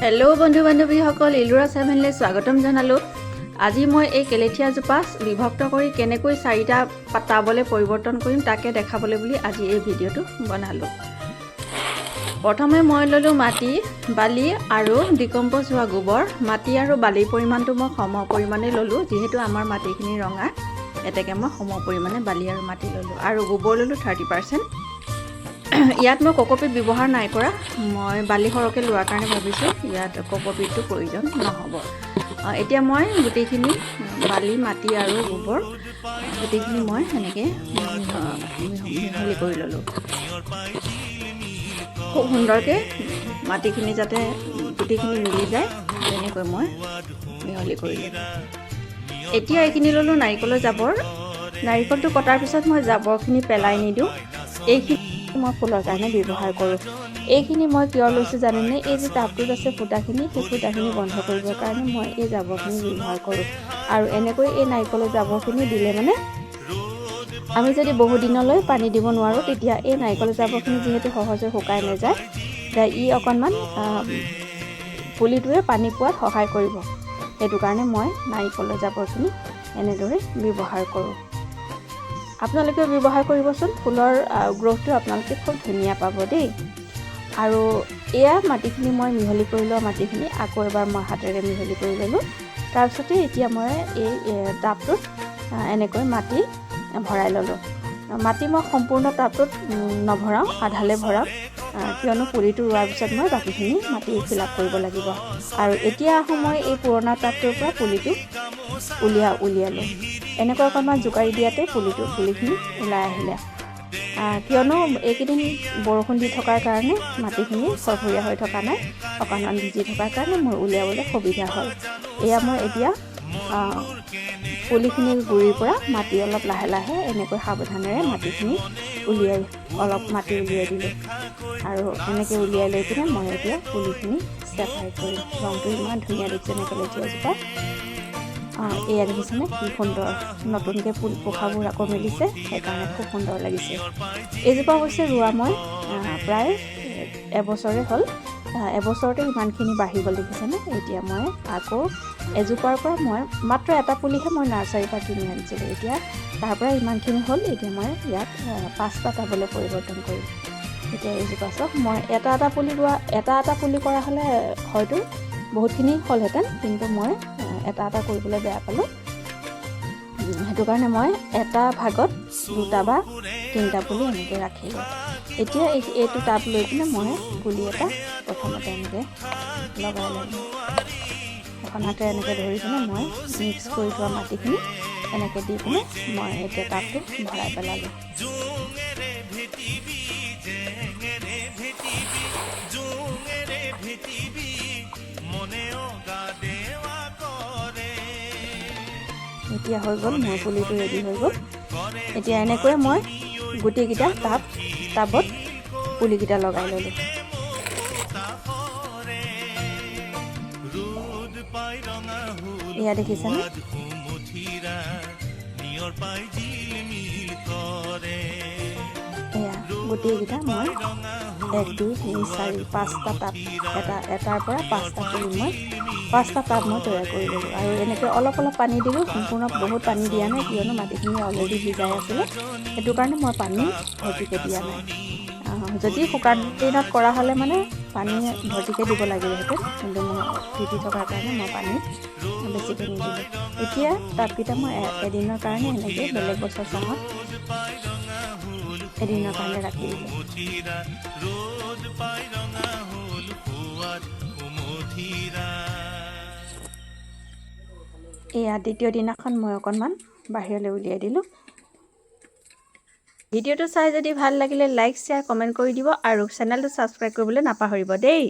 Hello' বন্ধু বান্ধৱীসকল, ইলুৰা চেভেনলৈ স্বাগতম জনালোঁ। আজি মই এই কেলেথিয়া জোপা বিভক্ত কৰি কেনেকৈ 4টা টাবলৈ পৰিৱৰ্তন কৰিম তাকে দেখাবলৈ বুলি আজি এই ভিডিঅ'টো বনালোঁ। প্ৰথমে মই ল'লোঁ মাটি, বালি আৰু ডিকম্প'জ হোৱা গোবৰ। মাটি আৰু বালিৰ পৰিমাণটো মই সম পৰিমাণে ল'লোঁ, যিহেতু আমাৰ মাটিখিনি ৰঙা, এতেকে মই সম পৰিমাণে বালি আৰু মাটি ল'লোঁ আৰু গোবৰ ল'লোঁ 30%। ইয়াত মই কোকোপিট ব্যৱহাৰ নাই কৰা, মই বালি সৰহকৈ লোৱাৰ কাৰণে ভাবিছোঁ ইয়াত কোকোপিটটো প্ৰয়োজন নহ'ব। এতিয়া মই গোটেইখিনি বালি, মাটি আৰু গোবৰ গোটেইখিনি মই সেনেকৈ মিহলি কৰি ল'লোঁ। খুব সুন্দৰকৈ মাটিখিনি যাতে গোটেইখিনি মিলি যায় তেনেকৈ মই মিহলি কৰি ল'লোঁ। এতিয়া এইখিনি ল'লোঁ নাৰিকলৰ জাবৰ। নাৰিকলটো কটাৰ পিছত মই জাবৰখিনি পেলাই নিদিওঁ, এইখিনি মই ফুলৰ কাৰণে ব্যৱহাৰ কৰোঁ। এইখিনি মই কিয় লৈছোঁ জানেনে? এই যে টাবটোত আছে ফুটাখিনি, সেই ফুটাখিনি বন্ধ কৰিবৰ কাৰণে মই এই জাবৰখিনি ব্যৱহাৰ কৰোঁ। আৰু এনেকৈ এই নাৰিকলৰ জাবৰখিনি দিলে মানে আমি যদি বহু দিনলৈ পানী দিব নোৱাৰোঁ, তেতিয়া এই নাৰিকলৰ জাবৰখিনি যিহেতু সহজে শুকাই নাযায়, ই অকণমান পুলিটোৱে পানী পোৱাত সহায় কৰিব। সেইটো কাৰণে মই নাৰিকলৰ জাবৰখিনি এনেদৰে ব্যৱহাৰ কৰোঁ। আপোনালোকেও ব্যৱহাৰ কৰিবচোন, ফুলৰ গ্ৰ'থটো আপোনালোকে খুব ধুনীয়া পাব দেই। আৰু এয়া মাটিখিনি মই মিহলি কৰি লোৱা মাটিখিনি আকৌ এবাৰ মই হাতেৰে মিহলি কৰি ল'লোঁ। তাৰপিছতে এতিয়া মই এই টাবটোত এনেকৈ মাটি ভৰাই ল'লোঁ। মাটি মই সম্পূৰ্ণ টাবটোত নভৰাওঁ, আধালে ভৰাওঁ, কিয়নো পুলিটো ৰোৱাৰ পিছত মই বাকীখিনি মাটি ফিল আপ কৰিব লাগিব। আৰু এতিয়া আহোঁ মই এই পুৰণা টাবটোৰ পৰা পুলিটো উলিয়ালোঁ। এনেকৈ অকণমান জোকাৰি দিয়াতে পুলিখিনি ওলাই আহিলে। কিয়নো এইকেইদিন বৰষুণ দি থকাৰ কাৰণে মাটিখিনি ফৰফৰীয়া হৈ থকা নাই, অকণমান ভিজি থকাৰ কাৰণে মোৰ উলিয়াবলৈ সুবিধা হ'ল। এয়া মই এতিয়া পুলিখিনিৰ গুৰিৰ পৰা মাটি অলপ লাহে লাহে এনেকৈ সাৱধানেৰে মাটিখিনি অলপ মাটি উলিয়াই দিলোঁ। আৰু এনেকৈ উলিয়াই লৈ পিনে মই এতিয়া পুলিখিনি ছেপাৰেট কৰিম। ৰংটো ইমান ধুনীয়া দেখিছে নে কেলেথিয়া জোপা। এয়া দেখিছেনে কি সুন্দৰ, নতুনকৈ পোখাবোৰ আকৌ মেলিছে, সেইকাৰণে খুব সুন্দৰ লাগিছে। এইজোপা অৱশ্যে ৰোৱা মই প্ৰায় এবছৰে হ'ল। এবছৰতে ইমানখিনি বাঢ়ি গ'ল দেখিছেনে। এতিয়া মই আকৌ এজোপাৰ পৰা মই মাত্ৰ এটা পুলিহে মই নাৰ্চাৰীৰ পৰা কিনি আনিছিলোঁ, এতিয়া তাৰ পৰা ইমানখিনি হ'ল। এতিয়া মই ইয়াত 5টা টাবলৈ পৰিৱৰ্তন কৰিম। এতিয়া এইজোপা চাওক, মই এটা পুলি কৰা হ'লে হয়তো বহুতখিনি হ'লহেঁতেন, কিন্তু মই এটা কৰিবলৈ বেয়া পালোঁ। সেইটো কাৰণে মই এটা ভাগত 2টা বা 3টা পুলি এনেকৈ ৰাখিলোঁ। এতিয়া এইটো টাব লৈ পিনে মই পুলি এটা প্ৰথমতে এনেকৈ লগাই ল'লোঁ। এখন হাতে এনেকৈ ধৰি পিনে মই মিক্স কৰি থোৱা মাটিখিনি এনেকৈ দি পিনে মই এতিয়া টাবটো ভৰাই পেলালোঁ। এতিয়া হৈ গ'ল, মোৰ পুলিটো ৰেডি হৈ গ'ল। এতিয়া এনেকৈ মই গোটেইকেইটা টাবত পুলিকেইটা লগাই ল'লোঁ। এয়া দেখিছেনে, এয়া গোটেইকেইটা মই 1, 2, 3, 4, 5টা টাব, এটাৰ পৰা 5টা পুলি মই 5টা টাব মই তৈয়াৰ কৰি ল'লোঁ। আৰু এনেকৈ অলপ অলপ পানী দিলোঁ, সম্পূৰ্ণ বহুত পানী দিয়া নাই, কিয়নো মাটিখিনি অলৰেডি ভিজাই আছিলে, সেইটো কাৰণে মই পানী ভৰ্তিকৈ দিয়া নাই। যদি শুকান দিনত কৰা হ'লে মানে পানী ভৰ্তিকৈ দিব লাগিলহেঁতেন, কিন্তু মই ভিজি থকাৰ কাৰণে মই পানী বেছিকৈ নিদিলোঁ। এতিয়া টাবকেইটা মই এদিনৰ কাৰণে এনেকৈ বেলেগ গছৰ ছাঁত এদিনৰ কাৰণে ৰাখি দিলোঁ। এয়া দ্বিতীয় দিনাখন মই অকণমান বাহিৰলৈ উলিয়াই দিলোঁ। ভিডিঅ'টো চাই যদি ভাল লাগিলে লাইক, শ্বেয়াৰ, কমেণ্ট কৰি দিব আৰু চেনেলটো ছাবস্ক্ৰাইব কৰিবলৈ নাপাহৰিব দেই।